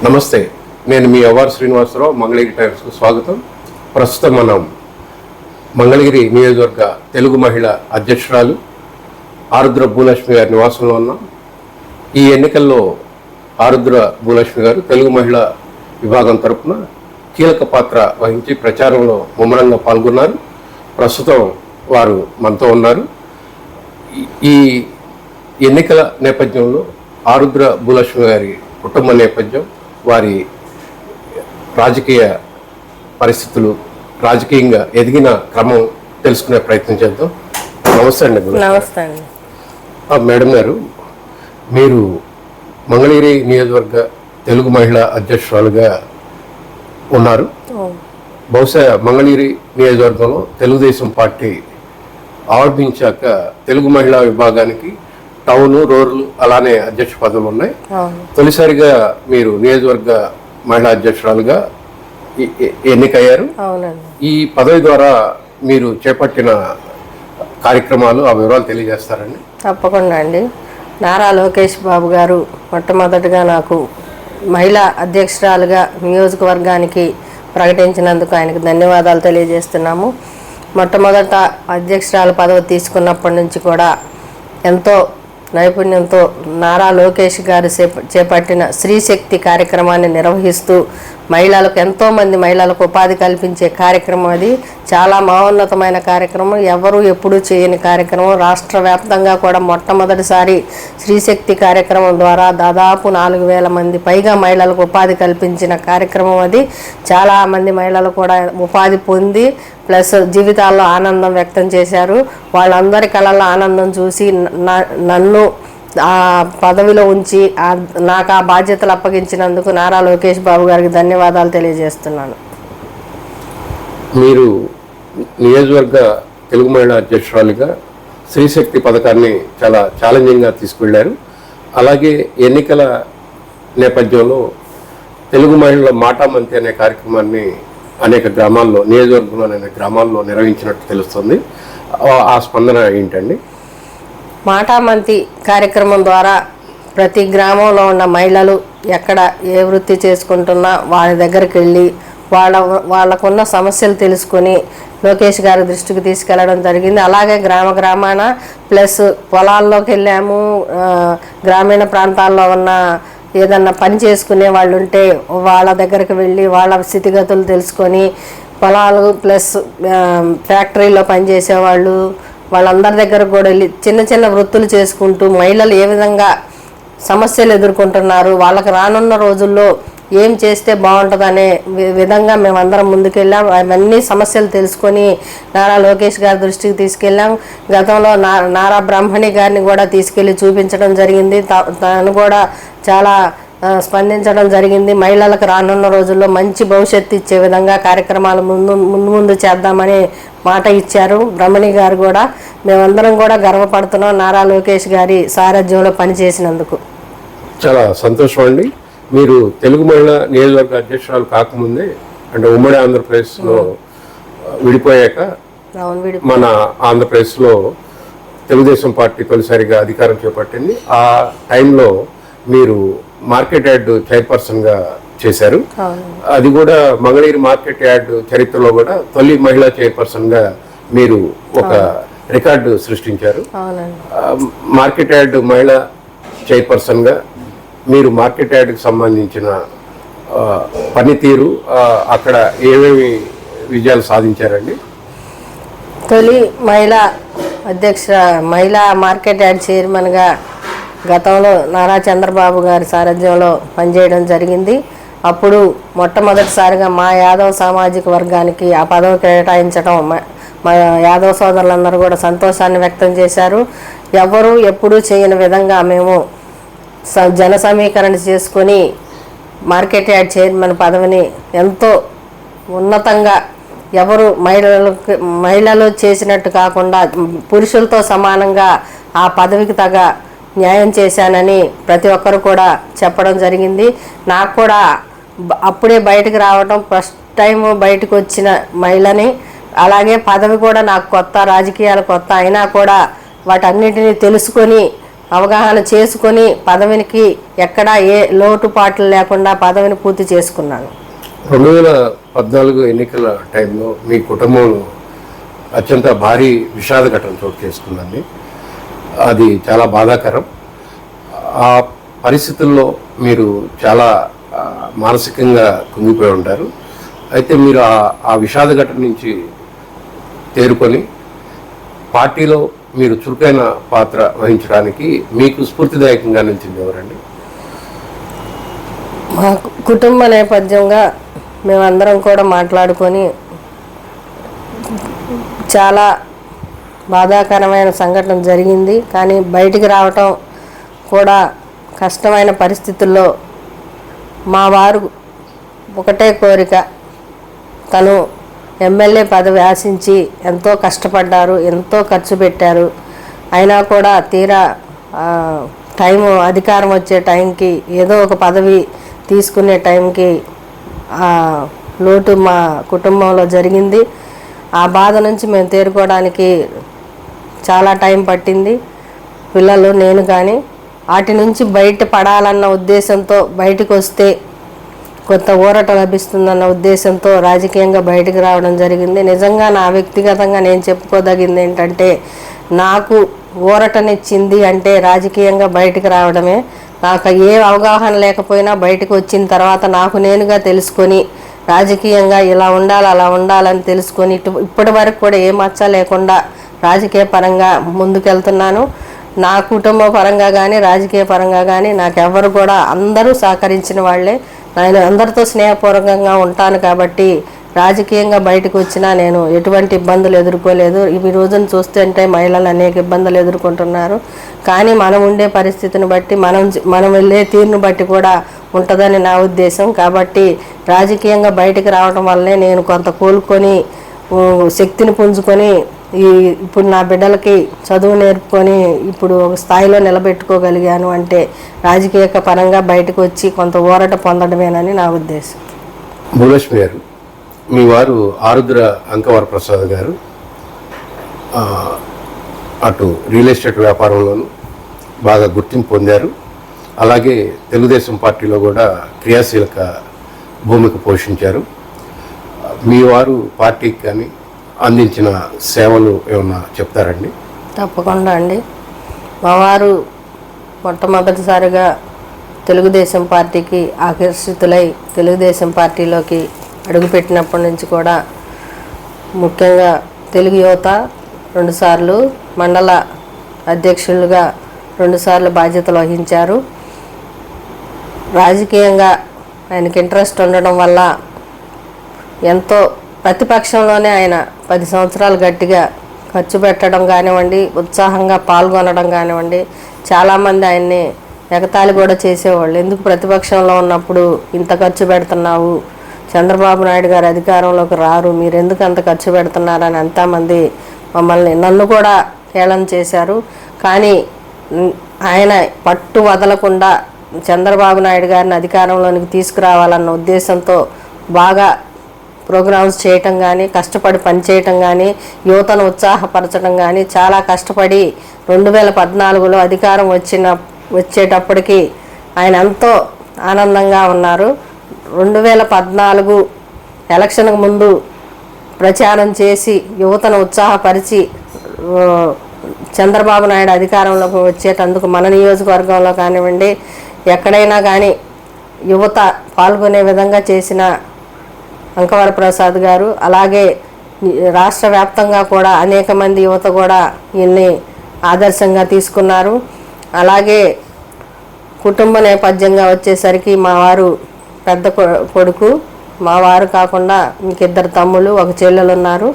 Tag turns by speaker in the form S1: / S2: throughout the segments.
S1: నమస్తే, నేను మీ అవార్ శ్రీనివాసరావు, మంగళగిరి టైమ్స్కు స్వాగతం. ప్రస్తుతం మనం మంగళగిరి నియోజకవర్గ తెలుగు మహిళ అధ్యక్షురాలు ఆరుద్ర భూలక్ష్మి గారి నివాసంలో ఉన్నాం. ఈ ఎన్నికల్లో ఆరుద్ర భూలక్ష్మి గారు తెలుగు మహిళా విభాగం తరఫున కీలక పాత్ర వహించి ప్రచారంలో ముమ్మరంగా పాల్గొన్నారు. ప్రస్తుతం వారు మనతో ఉన్నారు. ఈ ఎన్నికల నేపథ్యంలో ఆరుద్ర భూలక్ష్మి గారి కుటుంబ నేపథ్యం, వారి రాజకీయ పరిస్థితులు, రాజకీయంగా ఎదిగిన క్రమం తెలుసుకునే ప్రయత్నం చేద్దాం. నమస్తే అండి.
S2: నమస్తే అండి.
S1: మేడం గారు, మీరు మంగళగిరి నియోజకవర్గ తెలుగు మహిళా అధ్యక్షురాలుగా ఉన్నారు. బహుశా మంగళగిరి నియోజకవర్గంలో తెలుగుదేశం పార్టీ ఆవిర్భించాక తెలుగు మహిళా విభాగానికి టౌన్, రూరల్ అలానే అధ్యక్ష పదవులు ఉన్నాయి. తొలిసారిగా మీరు నియోజకవర్గ మహిళా అధ్యక్షురాలుగా ఎన్నికయ్యారు. ఈ పదవి ద్వారా మీరు చేపట్టిన కార్యక్రమాలు, ఆ వివరాలు తెలియజేస్తారండి?
S2: తప్పకుండా అండి. నారా లోకేష్ బాబు గారు మొట్టమొదటిగా నాకు మహిళా అధ్యక్షురాలుగా నియోజకవర్గానికి ప్రకటించినందుకు ఆయనకు ధన్యవాదాలు తెలియజేస్తున్నాము. మొట్టమొదట అధ్యక్షురాలు పదవి తీసుకున్నప్పటి నుంచి కూడా ఎంతో నైపుణ్యంతో నారా లోకేష్ గారు చేపట్టిన స్త్రీశక్తి కార్యక్రమాన్ని నిర్వహిస్తూ మహిళలకు, ఎంతోమంది మహిళలకు ఉపాధి కల్పించే కార్యక్రమం అది. చాలా మహోన్నతమైన కార్యక్రమం, ఎవరు ఎప్పుడూ చేయని కార్యక్రమం. రాష్ట్ర వ్యాప్తంగా కూడా మొట్టమొదటిసారి స్త్రీశక్తి కార్యక్రమం ద్వారా దాదాపు 4,000 మంది పైగా మహిళలకు ఉపాధి కల్పించిన కార్యక్రమం అది. చాలామంది మహిళలు కూడా ఉపాధి పొంది ప్లస్ జీవితాల్లో ఆనందం వ్యక్తం చేశారు. వాళ్ళందరి కళల్లో ఆనందం చూసి నన్ను ఆ పదవిలో ఉంచి నాకు ఆ బాధ్యతలు అప్పగించినందుకు నారా లోకేష్ బాబు గారికి ధన్యవాదాలు తెలియజేస్తున్నాను.
S1: మీరు నియోజకవర్గ తెలుగు మహిళా అధ్యక్షురాలిగా స్త్రీశక్తి పథకాన్ని చాలా ఛాలెంజింగ్గా తీసుకువెళ్ళారు. అలాగే ఎన్నికల నేపథ్యంలో తెలుగు మహిళల మాటామంతి అనే కార్యక్రమాన్ని అనేక గ్రామాల్లో, నియోజకవర్గంలోని అనేక గ్రామాల్లో నిర్వహించినట్టు తెలుస్తుంది. ఆ స్పందన ఏంటండి?
S2: మాటామంతి కార్యక్రమం ద్వారా ప్రతి గ్రామంలో ఉన్న మహిళలు ఎక్కడ ఏ వృత్తి చేసుకుంటున్నా వాళ్ళ దగ్గరికి వెళ్ళి వాళ్ళకున్న సమస్యలు తెలుసుకొని లోకేష్ గారి దృష్టికి తీసుకెళ్లడం జరిగింది. అలాగే గ్రామాన ప్లస్ పొలాల్లోకి వెళ్ళాము. గ్రామీణ ప్రాంతాల్లో ఉన్న ఏదన్నా పని చేసుకునే వాళ్ళు ఉంటే వాళ్ళ దగ్గరికి వెళ్ళి వాళ్ళ స్థితిగతులు తెలుసుకొని, పొలాలు ప్లస్ ఫ్యాక్టరీలో పనిచేసేవాళ్ళు వాళ్ళందరి దగ్గర కూడా వెళ్ళి చిన్న చిన్న వృత్తులు చేసుకుంటూ మహిళలు ఏ విధంగా సమస్యలు ఎదుర్కొంటున్నారు, వాళ్ళకి రానున్న రోజుల్లో ఏం చేస్తే బాగుంటుందనే విధంగా మేమందరం ముందుకెళ్ళాం. అవన్నీ సమస్యలు తెలుసుకొని నారా లోకేష్ గారి దృష్టికి తీసుకెళ్ళాం. గతంలో నారా బ్రహ్మణి గారిని కూడా తీసుకెళ్ళి చూపించడం జరిగింది. తను కూడా చాలా స్పందించడం జరిగింది. మహిళలకు రానున్న రోజుల్లో మంచి భవిష్యత్తు ఇచ్చే విధంగా కార్యక్రమాలు ముందు చేద్దామని మాట ఇచ్చారు బ్రహ్మణి గారు కూడా. మేమందరం కూడా గర్వపడుతున్నాం నారా లోకేష్ గారి సారథ్యంలో పనిచేసినందుకు.
S1: చాలా సంతోషం అండి. మీరు తెలుగు మహిళా నియోజకవర్గ అధ్యక్షురాలు కాకముందే, అంటే ఉమ్మడి ఆంధ్రప్రదేశ్లో విడిపోయాక మన ఆంధ్రప్రదేశ్లో తెలుగుదేశం పార్టీ తొలిసారిగా అధికారం చేపట్టింది. ఆ టైంలో మీరు మార్కెట్ యార్డ్ చైర్పర్సన్గా చేశారు. అది కూడా మంగళగిరి మార్కెట్ యార్డ్ చరిత్రలో కూడా తొలి మహిళా చైర్పర్సన్గా మీరు ఒక రికార్డు సృష్టించారు. మార్కెట్ యార్డ్ మహిళా చైర్పర్సన్గా మీరు మార్కెట్ యార్డ్కి సంబంధించిన పనితీరు, అక్కడ ఏమేమి విజయాలు సాధించారండి?
S2: తొలి మహిళా మార్కెట్ యార్డ్ చైర్మన్గా గతంలో నారా చంద్రబాబు గారి సారథ్యంలో పనిచేయడం జరిగింది. అప్పుడు మొట్టమొదటిసారిగా మా యాదవ్ సామాజిక వర్గానికి ఆ పదవి కేటాయించడం మా యాదవ్ సోదరులందరూ కూడా సంతోషాన్ని వ్యక్తం చేశారు. ఎవరు ఎప్పుడూ చేయని విధంగా మేము జన సమీకరణ చేసుకొని మార్కెట్ యార్డ్ చైర్మన్ పదవిని ఎంతో ఉన్నతంగా, ఎవరు మహిళలు చేసినట్టు కాకుండా పురుషులతో సమానంగా ఆ పదవికి తగ్గ న్యాయం చేశానని ప్రతి ఒక్కరు కూడా చెప్పడం జరిగింది. నాకు కూడా అప్పుడే బయటకు రావడం, ఫస్ట్ టైం బయటకు వచ్చిన మహిళని. అలాగే పదవి కూడా నాకు కొత్త, రాజకీయాలు కొత్త అయినా కూడా వాటన్నిటినీ తెలుసుకొని అవగాహన చేసుకొని పదవికి ఎక్కడా ఏ లోటుపాట్లు లేకుండా పదవిని పూర్తి చేసుకున్నాను.
S1: 2014 ఎన్నికల టైంలో మీ కుటుంబంలో అత్యంత భారీ విషాద ఘటన చోటు చేసుకుందండి. అది చాలా బాధాకరం. ఆ పరిస్థితుల్లో మీరు చాలా మానసికంగా కుంగిపోయి ఉంటారు. అయితే మీరు ఆ విషాద ఘటన నుంచి తేరుకొని పార్టీలో మీరు చురుకైన పాత్ర వహించడానికి మీకు స్ఫూర్తిదాయకంగా నిలిచింది ఎవరండి?
S2: మా కుటుంబ నేపథ్యంగా మేమందరం కూడా మాట్లాడుకొని చాలా బాధాకరమైన సంఘటన జరిగింది. కానీ బయటికి రావటం కూడా కష్టమైన పరిస్థితుల్లో మా వారు ఒకటే కోరిక, తను ఎమ్మెల్యే పదవి ఆశించి ఎంతో కష్టపడ్డారు, ఎంతో ఖర్చు పెట్టారు. అయినా కూడా తీరా అధికారం వచ్చే టైంకి ఏదో ఒక పదవి తీసుకునే టైంకి లోటు మా కుటుంబంలో జరిగింది. ఆ బాధ నుంచి మేము తేరుకోవడానికి చాలా టైం పట్టింది. పిల్లలు, నేను కానీ వాటి నుంచి బయట పడాలన్న ఉద్దేశంతో బయటకు వస్తే కొత్త ఊరట లభిస్తుందన్న ఉద్దేశంతో రాజకీయంగా బయటకు రావడం జరిగింది. నిజంగా నా వ్యక్తిగతంగా నేను చెప్పుకోదగింది ఏంటంటే, నాకు ఊరటనిచ్చింది అంటే రాజకీయంగా బయటకు రావడమే. నాకు ఏ అవగాహన లేకపోయినా బయటకు వచ్చిన తర్వాత నాకు నేనుగా తెలుసుకొని రాజకీయంగా ఇలా ఉండాలి అలా ఉండాలని తెలుసుకొని ఇప్పటి వరకు కూడా ఏ మచ్చ లేకుండా రాజకీయ పరంగా ముందుకెళ్తున్నాను. నా కుటుంబ పరంగా కానీ రాజకీయ పరంగా కానీ నాకెవ్వరు కూడా అందరూ సహకరించిన వాళ్ళే. నేను అందరితో స్నేహపూర్వకంగా ఉంటాను కాబట్టి రాజకీయంగా బయటకు వచ్చినా నేను ఎటువంటి ఇబ్బందులు ఎదుర్కోలేదు. ఈ రోజున చూస్తుంటే మహిళలు అనేక ఇబ్బందులు ఎదుర్కొంటున్నారు. కానీ మనం ఉండే పరిస్థితిని బట్టి మనం వెళ్ళే తీరును బట్టి కూడా ఉంటుందని నా ఉద్దేశం. కాబట్టి రాజకీయంగా బయటకు రావడం వల్లనే నేను కొంత కోలుకొని శక్తిని పుంజుకొని ఇప్పుడు నా బిడ్డలకి చదువు నేర్పుకొని ఇప్పుడు ఒక స్థాయిలో నిలబెట్టుకోగలిగాను అంటే రాజకీయ పరంగా బయటకు వచ్చి కొంత ఊరట పొందడమేనని నా ఉద్దేశం.
S1: భూలక్ష్మి గారు, మీ వారు ఆరుద్ర అంకవర ప్రసాద్ గారు అటు రియల్ ఎస్టేట్ వ్యాపారంలోనూ బాగా గుర్తింపు పొందారు. అలాగే తెలుగుదేశం పార్టీలో కూడా క్రియాశీలక భూమిక పోషించారు. మీ వారు పార్టీకి కానీ అందించిన సేవలు ఏమన్నా చెప్తారండి?
S2: తప్పకుండా అండి. మా వారు మొట్టమొదటిసారిగా తెలుగుదేశం పార్టీకి ఆకర్షితులై తెలుగుదేశం పార్టీలోకి అడుగుపెట్టినప్పటి నుంచి కూడా ముఖ్యంగా తెలుగు యువత 2 సార్లు మండల అధ్యక్షులుగా 2 సార్లు బాధ్యతలు వహించారు. రాజకీయంగా ఆయనకి ఇంట్రెస్ట్ ఉండడం వల్ల ఎంతో ప్రతిపక్షంలోనే ఆయన 10 సంవత్సరాలు గట్టిగా ఖర్చు పెట్టడం కానివ్వండి, ఉత్సాహంగా పాల్గొనడం కానివ్వండి, చాలామంది ఆయన్ని ఎగతాళి కూడా చేసేవాళ్ళు. ఎందుకు ప్రతిపక్షంలో ఉన్నప్పుడు ఇంత ఖర్చు పెడుతున్నావు, చంద్రబాబు నాయుడు గారు అధికారంలోకి రారు, మీరు ఎందుకు అంత ఖర్చు పెడుతున్నారని ఎంతమంది నన్ను కూడా హేళన చేశారు. కానీ ఆయన పట్టు వదలకుండా చంద్రబాబు నాయుడు గారిని అధికారంలోనికి తీసుకురావాలన్న ఉద్దేశంతో బాగా ప్రోగ్రామ్స్ చేయటం కానీ, కష్టపడి పనిచేయటం కానీ, యువతను ఉత్సాహపరచడం కానీ చాలా కష్టపడి 2014లో అధికారం వచ్చేటప్పటికి ఆయన ఎంతో ఆనందంగా ఉన్నారు. 2014 ఎలక్షన్కు ముందు ప్రచారం చేసి యువతను ఉత్సాహపరిచి చంద్రబాబు నాయుడు అధికారంలోకి వచ్చేటందుకు మన నియోజకవర్గంలో కానివ్వండి ఎక్కడైనా కానీ యువత పాల్గొనే విధంగా చేసిన అంకవర ప్రసాద్ గారు, అలాగే రాష్ట్ర వ్యాప్తంగా కూడా అనేక మంది యువత కూడా ఈయన్ని ఆదర్శంగా తీసుకున్నారు. అలాగే కుటుంబ నేపథ్యంగా వచ్చేసరికి మా వారు పెద్ద కొడుకు, మా వారు కాకుండా ఇంకిద్దరు తమ్ముళ్ళు, ఒక చెల్లెలు ఉన్నారు.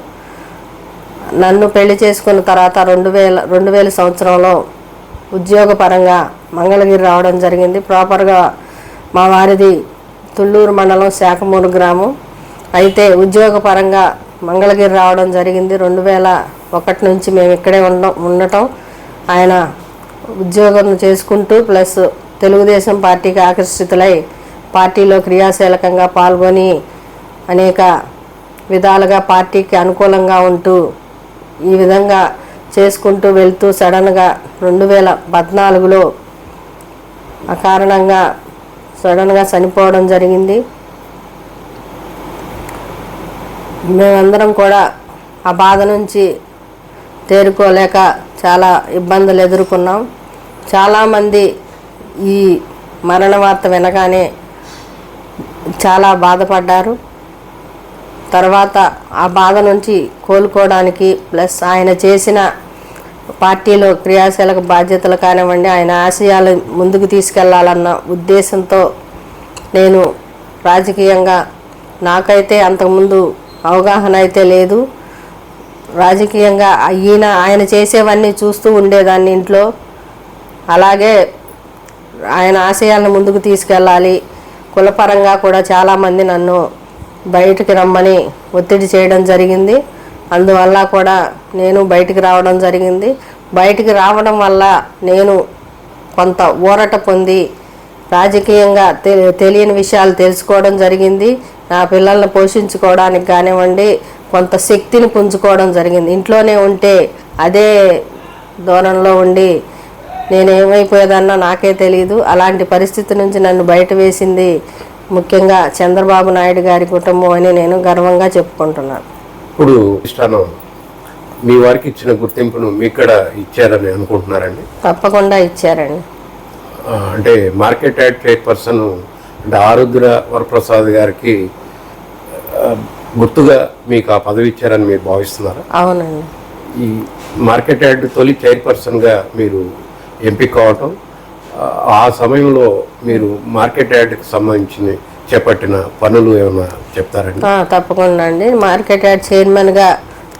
S2: నన్ను పెళ్లి చేసుకున్న తర్వాత 2000 సంవత్సరంలో ఉద్యోగపరంగా మంగళగిరి రావడం జరిగింది. ప్రాపర్గా మా వారిది తుళ్ళూరు మండలం శాఖమూరు గ్రామం. అయితే ఉద్యోగపరంగా మంగళగిరి రావడం జరిగింది. 2001 నుంచి మేము ఇక్కడే ఉండటం, ఆయన ఉద్యోగం చేసుకుంటూ ప్లస్ తెలుగుదేశం పార్టీకి ఆకర్షితులై పార్టీలో క్రియాశీలకంగా పాల్గొని అనేక విధాలుగా పార్టీకి అనుకూలంగా ఉంటూ ఈ విధంగా చేసుకుంటూ వెళ్తూ సడన్గా 2014లో అకారణంగా సడన్గా చనిపోవడం జరిగింది. మేమందరం కూడా ఆ బాధ నుంచి తేరుకోలేక చాలా ఇబ్బందులు ఎదుర్కొన్నాం. చాలామంది ఈ మరణ వార్త వినగానే చాలా బాధపడ్డారు. తర్వాత ఆ బాధ నుంచి కోలుకోవడానికి ప్లస్ ఆయన చేసిన పార్టీలో క్రియాశీలక బాధ్యతలు కానివ్వండి, ఆయన ఆశయాలు ముందుకు తీసుకెళ్లాలన్న ఉద్దేశంతో నేను రాజకీయంగా నాకైతే అంతకుముందు అవగాహన అయితే లేదు. రాజకీయంగా ఆయన చేసేవన్నీ చూస్తూ ఉండేదాన్ని ఇంట్లో. అలాగే ఆయన ఆశయాలను ముందుకు తీసుకెళ్ళాలి, కులపరంగా కూడా చాలామంది నన్ను బయటికి రమ్మని ఒత్తిడి చేయడం జరిగింది. అందువల్ల కూడా నేను బయటికి రావడం జరిగింది. బయటికి రావడం వల్ల నేను కొంత ఊరట పొంది రాజకీయంగా తెలియని విషయాలు తెలుసుకోవడం జరిగింది. నా పిల్లల్ని పోషించుకోవడానికి కానివ్వండి, కొంత శక్తిని పుంజుకోవడం జరిగింది. ఇంట్లోనే ఉంటే అదే ధోరణిలో ఉండి నేనేమైపోయేదన్నా నాకే తెలియదు. అలాంటి పరిస్థితి నుంచి నన్ను బయట వేసింది ముఖ్యంగా చంద్రబాబు నాయుడు గారి కుటుంబం అని నేను గర్వంగా చెప్పుకుంటున్నాను.
S1: ఇప్పుడు ఇష్టానం మీ వారికి ఇచ్చిన గుర్తింపును మీకు కూడా ఇచ్చారని అనుకుంటున్నారండి?
S2: తప్పకుండా ఇచ్చారండి.
S1: అంటే మార్కెట్ యార్డ్ చైర్పర్సన్ అంటే ఆరుద్ర వరప్రసాద్ గారికి గుర్తుగా మీకు ఆ పదవి ఇచ్చారని మీరు భావిస్తున్నారా?
S2: అవునండి.
S1: ఈ మార్కెట్ యార్డ్ తొలి చైర్పర్సన్గా మీరు ఎంపిక కావటం, ఆ సమయంలో మీరు మార్కెట్ యార్డ్కి సంబంధించిన చేపట్టిన పనులు ఏమైనా చెప్తారండి?
S2: తప్పకుండా అండి. మార్కెట్ యార్డ్ చైర్మన్గా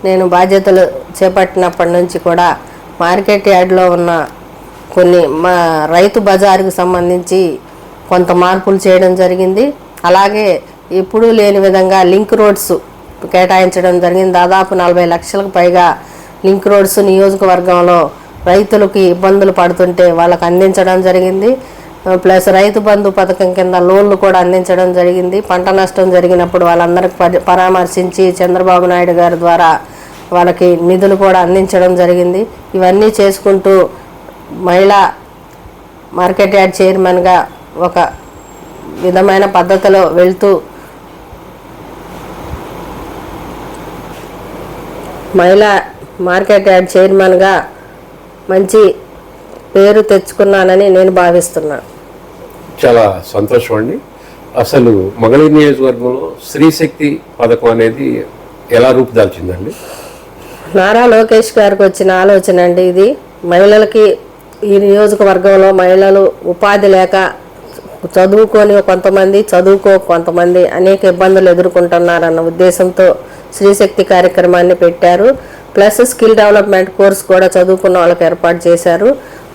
S2: నేను బాధ్యతలు చేపట్టినప్పటి నుంచి కూడా మార్కెట్ యార్డ్లో ఉన్న కొన్ని రైతు బజారుకు సంబంధించి కొంత మార్పులు చేయడం జరిగింది. అలాగే ఎప్పుడూ లేని విధంగా లింక్ రోడ్స్ కేటాయించడం జరిగింది. దాదాపు 40 లక్షలకు పైగా లింక్ రోడ్స్ నియోజకవర్గంలో రైతులకి ఇబ్బందులు పడుతుంటే వాళ్ళకు అందించడం జరిగింది. ప్లస్ రైతు బంధు పథకం కింద లోన్లు కూడా అందించడం జరిగింది. పంట నష్టం జరిగినప్పుడు వాళ్ళందరికీ పరామర్శించి చంద్రబాబు నాయుడు గారి ద్వారా వాళ్ళకి నిధులు కూడా అందించడం జరిగింది. ఇవన్నీ చేసుకుంటూ మహిళా మార్కెట్ యార్డ్ చైర్మన్గా ఒక విధమైన పద్ధతిలో వెళ్తూ మహిళా మార్కెట్ యార్డ్ చైర్మన్గా మంచి పేరు తెచ్చుకున్నానని నేను భావిస్తున్నాను.
S1: చాలా సంతోషం అండి. అసలు మంగళగిరి నియోజకవర్గంలో స్త్రీశక్తి పథకం అనేది ఎలా రూపుదాల్చిందండి?
S2: నారా లోకేష్ గారికి వచ్చిన ఆలోచన అండి ఇది. మహిళలకి ఈ నియోజకవర్గంలో మహిళలు ఉపాధి లేక చదువుకొని కొంతమంది, కొంతమంది అనేక ఇబ్బందులు ఎదుర్కొంటున్నారన్న ఉద్దేశంతో స్త్రీశక్తి కార్యక్రమాన్ని పెట్టారు. ప్లస్ స్కిల్ డెవలప్మెంట్ కోర్స్ కూడా చదువుకున్న వాళ్ళకి ఏర్పాటు చేశారు.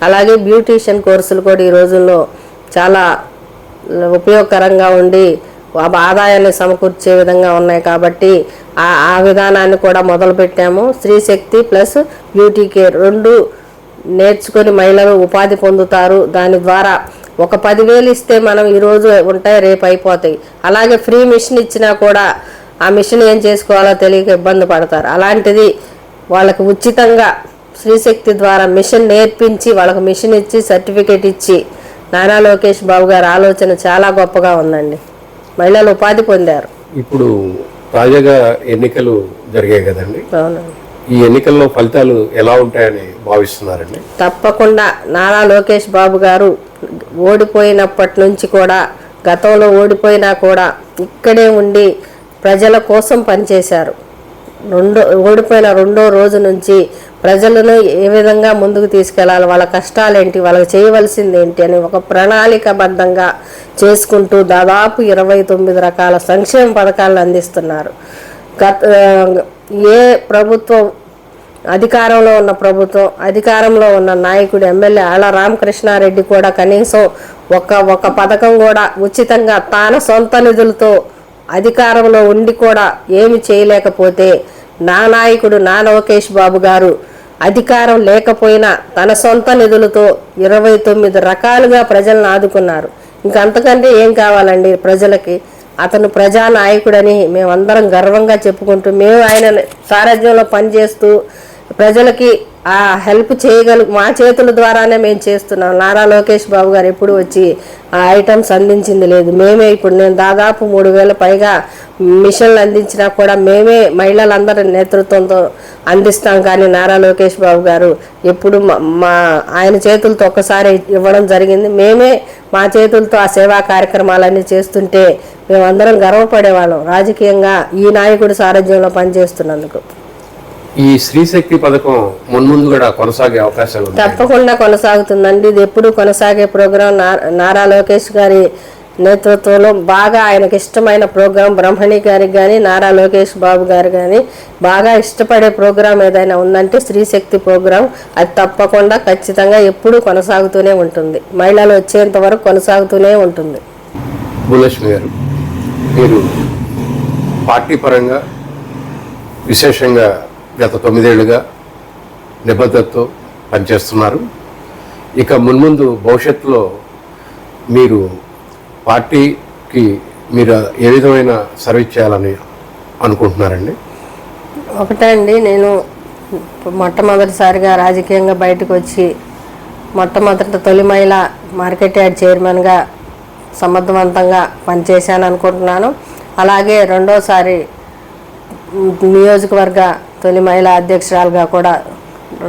S2: అలాగే బ్యూటీషియన్ కోర్సులు కూడా ఈ రోజుల్లో చాలా ఉపయోగకరంగా ఉండి ఆదాయాన్ని సమకూర్చే విధంగా ఉన్నాయి కాబట్టి ఆ విధానాన్ని కూడా మొదలుపెట్టాము. స్త్రీశక్తి ప్లస్ బ్యూటీ కేర్ రెండు నేర్చుకొని మహిళలు ఉపాధి పొందుతారు. దాని ద్వారా ఒక 10,000 ఇస్తే మనం ఈరోజు ఉంటాయి, రేపు అయిపోతాయి. అలాగే ఫ్రీ మిషన్ ఇచ్చినా కూడా ఆ మిషన్ ఏం చేసుకోవాలో తెలియక ఇబ్బంది పడతారు. అలాంటిది వాళ్ళకి ఉచితంగా స్త్రీశక్తి ద్వారా మిషన్ నేర్పించి వాళ్ళకి మిషన్ ఇచ్చి సర్టిఫికేట్ ఇచ్చి నారా లోకేష్ బాబు గారి ఆలోచన చాలా గొప్పగా ఉందండి. మహిళలు ఉపాధి పొందారు.
S1: ఇప్పుడు తాజాగా ఎన్నికలు జరిగాయి కదండి,
S2: అవునండి.
S1: ఈ ఎన్నికల్లో ఫలితాలు ఎలా ఉంటాయని భావిస్తున్నారండి?
S2: తప్పకుండా నారా లోకేష్ బాబు గారు ఓడిపోయినప్పటి నుంచి కూడా, గతంలో ఓడిపోయినా కూడా ఇక్కడే ఉండి ప్రజల కోసం పనిచేశారు. ఓడిపోయిన రెండో రోజు నుంచి ప్రజలను ఏ విధంగా ముందుకు తీసుకెళ్లాలి, వాళ్ళ కష్టాలేంటి, వాళ్ళకి చేయవలసింది ఏంటి అని ఒక ప్రణాళికాబద్ధంగా చేసుకుంటూ దాదాపు 29 రకాల సంక్షేమ పథకాలను అందిస్తున్నారు. ఏ ప్రభుత్వం అధికారంలో ఉన్న ప్రభుత్వం, అధికారంలో ఉన్న నాయకుడు ఎమ్మెల్యే ఆళ్ల రామకృష్ణారెడ్డి కూడా కనీసం ఒక పథకం కూడా ఉచితంగా తన సొంత నిధులతో అధికారంలో ఉండి కూడా ఏమి చేయలేకపోతే, నా నాయకుడు నా లోకేష్ బాబు గారు అధికారం లేకపోయినా తన సొంత నిధులతో 29 రకాలుగా ప్రజలను ఆదుకున్నారు. ఇంకంతకంటే ఏం కావాలండి ప్రజలకి? అతను ప్రజానాయకుడని మేమందరం గర్వంగా చెప్పుకుంటూ, మేము ఆయన సారథ్యంలో పనిచేస్తూ ప్రజలకి ఆ హెల్ప్ మా చేతుల ద్వారానే మేము చేస్తున్నాం. నారా లోకేష్ బాబు గారు ఎప్పుడు వచ్చి ఆ ఐటమ్స్ అందించింది లేదు. మేమే ఇప్పుడు నేను దాదాపు 3,000 పైగా మిషన్లు అందించినా కూడా మేమే మహిళలందరి నేతృత్వంతో అందిస్తాం. కానీ నారా లోకేష్ బాబు గారు ఎప్పుడు మా ఆయన చేతులతో ఒక్కసారి ఇవ్వడం జరిగింది. మేమే మా చేతులతో ఆ సేవా కార్యక్రమాలన్నీ చేస్తుంటే మేమందరం గర్వపడేవాళ్ళం రాజకీయంగా ఈ నాయకుడి సారథ్యంలో పనిచేస్తున్నందుకు.
S1: ఈ స్త్రీశక్తి పథకం మున్ముందు కూడా కొనసాగే అవకాశాలు ఉన్నాయి?
S2: తప్పకుండా కొనసాగుతుందండి. ఇది ఎప్పుడు కొనసాగే ప్రోగ్రాం. నారా లోకేష్ గారి నేతృత్వంలో బాగా ఆయనకి ఇష్టమైన ప్రోగ్రాం బ్రహ్మణి గారికి కానీ నారా లోకేష్ బాబు గారు కానీ బాగా ఇష్టపడే ప్రోగ్రాం ఏదైనా ఉందంటే స్త్రీశక్తి ప్రోగ్రాం. అది తప్పకుండా ఖచ్చితంగా ఎప్పుడూ కొనసాగుతూనే ఉంటుంది. మహిళలు వచ్చేంత వరకు కొనసాగుతూనే ఉంటుంది.
S1: భూలక్ష్మి గారు, మీరు పార్టీ పరంగా విశేషంగా గత 9 ఏళ్లుగా నిబద్ధతతో పనిచేస్తున్నారు. ఇక మున్ముందు భవిష్యత్తులో మీరు పార్టీకి మీరు ఏ విధమైన సర్వీస్ చేయాలని అనుకుంటున్నారండి?
S2: ఒకటే అండి, నేను మొట్టమొదటిసారిగా రాజకీయంగా బయటకు వచ్చి మొట్టమొదటి తొలి మహిళ మార్కెట్ యార్డ్ చైర్మన్గా సమర్థవంతంగా పనిచేశాను అనుకుంటున్నాను. అలాగే రెండోసారి నియోజకవర్గ తొలి మహిళా అధ్యక్షురాలుగా కూడా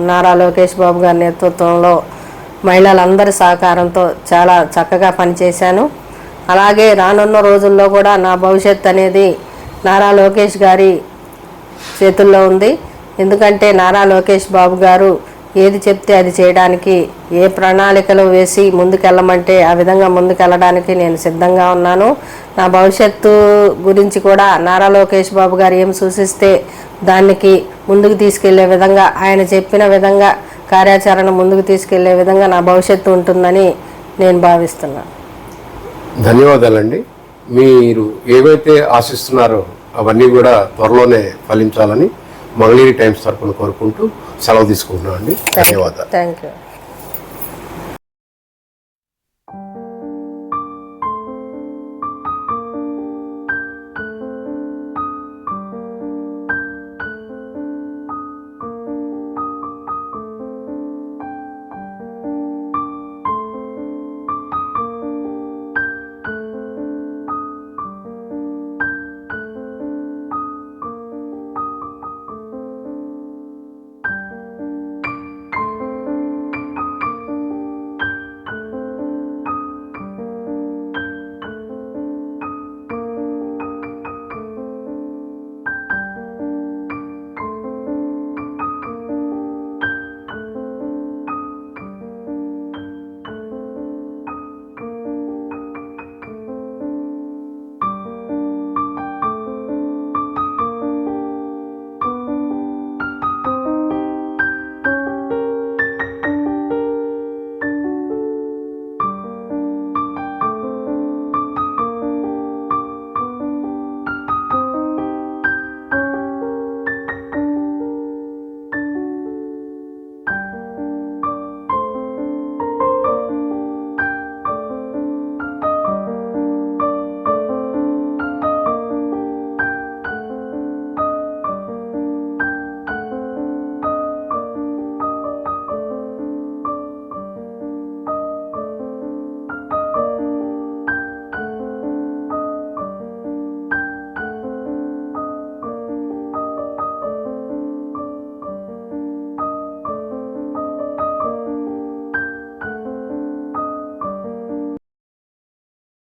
S2: నారా లోకేష్ బాబు గారి నేతృత్వంలో మహిళలందరి సహకారంతో చాలా చక్కగా పనిచేశాను. అలాగే రానున్న రోజుల్లో కూడా నా భవిష్యత్ అనేది నారా లోకేష్ గారి చేతుల్లో ఉంది. ఎందుకంటే నారా లోకేష్ బాబు గారు ఏది చెప్తే అది చేయడానికి, ఏ ప్రణాళికలు వేసి ముందుకెళ్ళమంటే ఆ విధంగా ముందుకెళ్ళడానికి నేను సిద్ధంగా ఉన్నాను. నా భవిష్యత్తు గురించి కూడా నారా లోకేష్ బాబు గారు ఏం సూచిస్తే దానికి ముందుకు తీసుకెళ్లే విధంగా, ఆయన చెప్పిన విధంగా కార్యాచరణ ముందుకు తీసుకెళ్లే విధంగా నా భవిష్యత్తు ఉంటుందని నేను భావిస్తున్నాను.
S1: ధన్యవాదాలండి. మీరు ఏవైతే ఆశిస్తున్నారో అవన్నీ కూడా త్వరలోనే ఫలించాలని మంగళగిరి టైమ్స్ తరఫున కోరుకుంటూ సెలవు తీసుకుంటున్నాం అండి. ధన్యవాదాలు.
S2: Thank you.